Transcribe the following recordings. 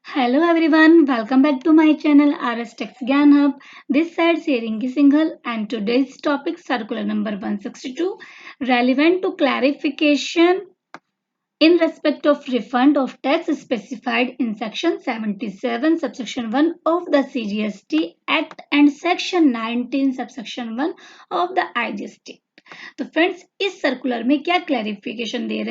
Hello everyone, welcome back to my channel RS Tax Gyan Hub. This side Seringi Singhal and today's topic circular number 162 relevant to clarification in respect of refund of tax specified in section 77 subsection 1 of the CGST Act and section 19 subsection 1 of the IGST. तो friends इस circular में क्या clarification दे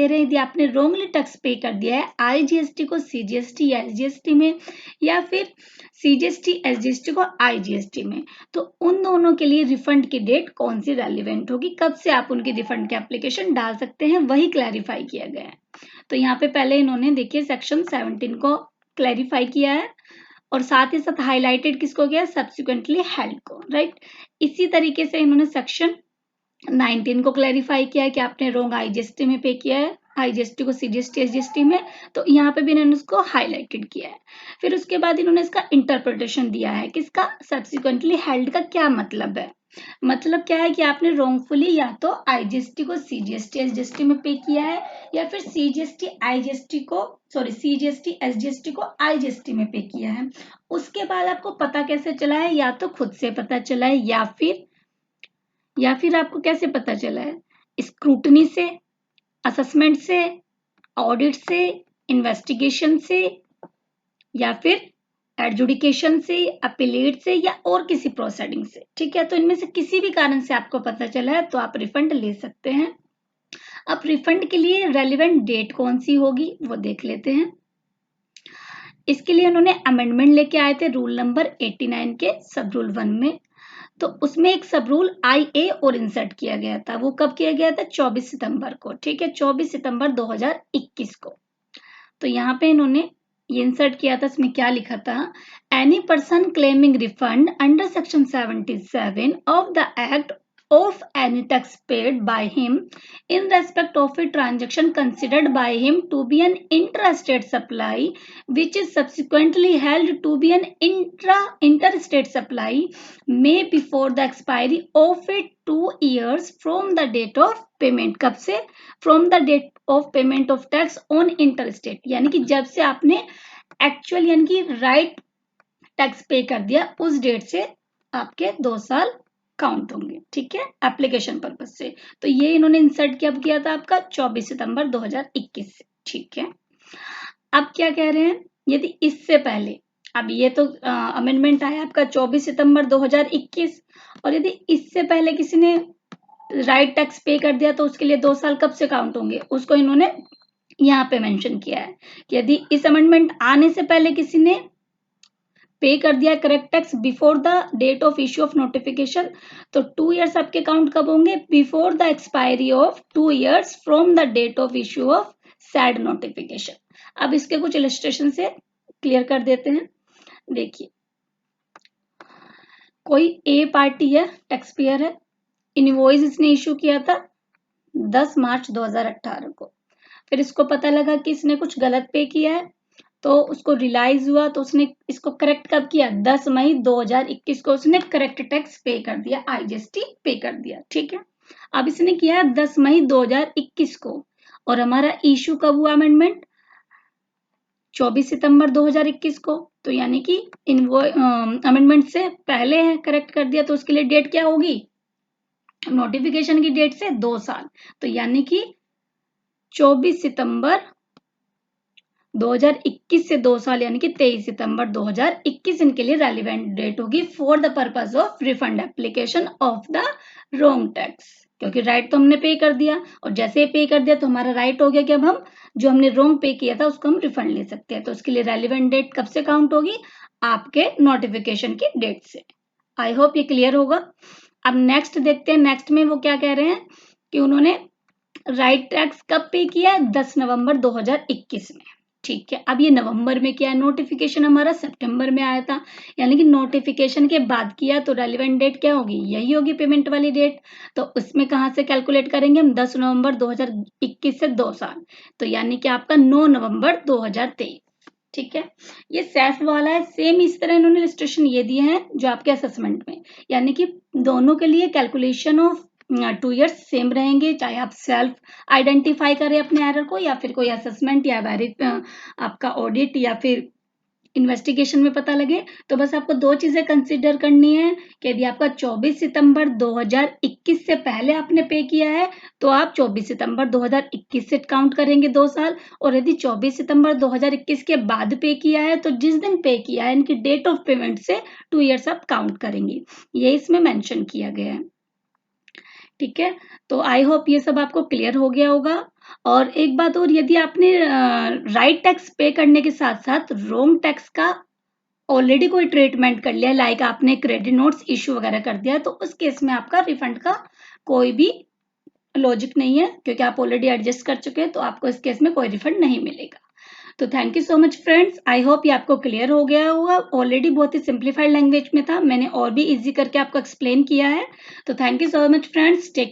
रहे हैं यदि आपने Rongli tax पे कर दिया है आईजीएसटी को सीजीएसटी या एसजीएसटी में या फिर सीजीएसटी एसजीएसटी को आईजीएसटी में, तो उन दोनों के लिए रिफंड की डेट कौन सी रेलिवेंट होगी, कब से आप उनकी रिफंड की एप्लीकेशन डाल सकते हैं, वही क्लैरिफाई किया गया है। तो यहाँ पे पहले इन्होंने देखिए सेक्शन 17 को क्लैरिफाई किया है और साथ ही साथ हाईलाइटेड किसको किया, सब्सिक्वेंटली हेल्ड को, राइट। इसी तरीके से इन्होंने सेक्शन 19 को क्लैरिफाई किया है कि आपने रोंग आईजीएसटी में पे किया है, आईजीएसटी को सीजीएसटी एसजीएसटी में, तो यहाँ पे भी इन्होंने उसको हाईलाइटेड किया है। फिर उसके बाद इन्होंने इसका इंटरप्रिटेशन दिया है कि इसका सब्सिक्वेंटली हेल्ड का क्या मतलब है। मतलब क्या है कि आपने रोंगफुली या तो आईजीएसटी को सीजीएसटी एसजीएसटी में पे किया है या फिर सीजीएसटी एसजीएसटी को आईजीएसटी में पे किया है। उसके बाद आपको पता कैसे चला है, या तो खुद से पता चला है या फिर आपको कैसे पता चला है, स्क्रूटनी से, असेसमेंट से, ऑडिट से, इन्वेस्टिगेशन से, या फिर एडजुडिकेशन से, अपीलेट से, या और किसी प्रोसीडिंग से। ठीक है, तो इनमें से किसी भी कारण से आपको पता चला है तो आप रिफंड ले सकते हैं। अब रिफंड के लिए रेलिवेंट डेट कौन सी होगी वो देख लेते हैं। इसके लिए उन्होंने अमेंडमेंट लेके आए थे रूल नंबर 89 के सब रूल 1 में। तो उसमें एक सब रूल IA और इंसर्ट किया गया था। वो कब किया गया था, 24 सितंबर को। ठीक है, 24 सितंबर 2021 को। तो यहाँ पे इन्होंने ये इंसर्ट किया था। इसमें क्या लिखा था, any person claiming refund under section 77 of the act of any tax paid by him in respect of a transaction considered by him to be an intrastate supply which is subsequently held to be an interstate supply may before the expiry of it 2 years from the date of payment। कब से, from the date of payment of tax on interstate, यानी कि जब से आपने actual यानी कि right tax पे कर दिया उस डेट से आपके 2 साल काउंट होंगे। ठीक है, एप्लीकेशन पर्पज से। तो ये इन्होंने इंसर्ट कब किया था, आपका 24 सितंबर 2021 से। ठीक है, अब क्या कह रहे हैं, यदि इससे पहले, अब ये तो अमेंडमेंट आया आपका 24 सितंबर 2021, और यदि इससे पहले किसी ने राइट टैक्स पे कर दिया तो उसके लिए 2 साल कब से काउंट होंगे, उसको इन्होंने यहाँ पे मेंशन किया है कि यदि इस अमेंडमेंट आने से पहले किसी ने पे कर दिया correct tax before the date of issue of notification, तो 2 इयर्स आपके काउंट कब होंगे, before the expiry of 2 years from the date of issue of said notification. अब इसके कुछ इलस्ट्रेशन से क्लियर कर देते हैं। देखिए, कोई ए पार्टी है, टैक्स पेयर है, इनवॉइस इसने इश्यू किया था 10 मार्च 2018 को। फिर इसको पता लगा कि इसने कुछ गलत पे किया है, तो उसको रियलाइज हुआ, तो उसने इसको करेक्ट कब किया, 10 मई 2021 को उसने करेक्ट टैक्स पे कर दिया, आईजीएसटी पे कर दिया। ठीक है, अब इसने किया 10 मई 2021 को, और हमारा इशू कब हुआ अमेंडमेंट, 24 सितंबर 2021 को। तो यानी कि अमेंडमेंट से पहले है, करेक्ट कर दिया, तो उसके लिए डेट क्या होगी, नोटिफिकेशन की डेट से 2 साल। तो यानी कि 24 सितंबर 2021 से 2 साल, यानी कि 23 सितंबर 2021 इनके लिए रेलिवेंट डेट होगी for the purpose of refund application of the wrong tax. क्योंकि राइट तो हमने पे कर दिया, और जैसे पे कर दिया तो हमारा राइट हो गया कि अब हम जो हमने रोंग पे किया था उसको हम रिफंड ले सकते हैं। तो उसके लिए रेलिवेंट डेट कब से काउंट होगी, आपके नोटिफिकेशन की डेट से। आई होप ये क्लियर होगा। अब नेक्स्ट देखते हैं, नेक्स्ट में वो क्या कह रहे हैं कि उन्होंने राइट टैक्स कब पे किया है, 10 नवंबर 2021 में। ठीक है, अब ये नवंबर में किया है, नोटिफिकेशन हमारा सितंबर में आया था, यानी कि नोटिफिकेशन के बाद किया, तो रेलिवेंट डेट क्या होगी, यही होगी पेमेंट वाली डेट। तो उसमें कहाँ से कैलकुलेट करेंगे हम, 10 नवंबर 2021 से 2 साल, तो यानी कि आपका 9 नवंबर 2023। ठीक है, ये सेफ वाला है। सेम इस तरह इन्होंने इलस्ट्रेशन ये दिए हैं जो आपके असेसमेंट में, यानी कि दोनों के लिए कैलकुलेशन ऑफ 2 ईयर्स सेम रहेंगे, चाहे आप सेल्फ आइडेंटिफाई करें अपने एरर को या फिर कोई असेसमेंट या आपका ऑडिट या फिर इन्वेस्टिगेशन में पता लगे। तो बस आपको 2 चीजें कंसीडर करनी है कि यदि आपका 24 सितंबर 2021 से पहले आपने पे किया है तो आप 24 सितंबर 2021 से काउंट करेंगे 2 साल, और यदि 24 सितंबर 2021 के बाद पे किया है तो जिस दिन पे किया है इनकी डेट ऑफ पेमेंट से 2 ईयर्स आप काउंट करेंगे। ये इसमें मेंशन किया गया है। ठीक है, तो आई होप ये सब आपको क्लियर हो गया होगा। और एक बात और, यदि आपने राइट टैक्स पे करने के साथ साथ रॉन्ग टैक्स का ऑलरेडी कोई ट्रीटमेंट कर लिया, लाइक आपने क्रेडिट नोट्स इशू वगैरह कर दिया, तो उस केस में आपका रिफंड का कोई भी लॉजिक नहीं है, क्योंकि आप ऑलरेडी एडजस्ट कर चुके हैं, तो आपको इस केस में कोई रिफंड नहीं मिलेगा। तो thank you so much friends, I hope ये आपको क्लियर हो गया होगा। ऑलरेडी बहुत ही सिंप्लीफाइड लैंग्वेज में था, मैंने और भी इजी करके आपको एक्सप्लेन किया है। तो thank you so much friends, take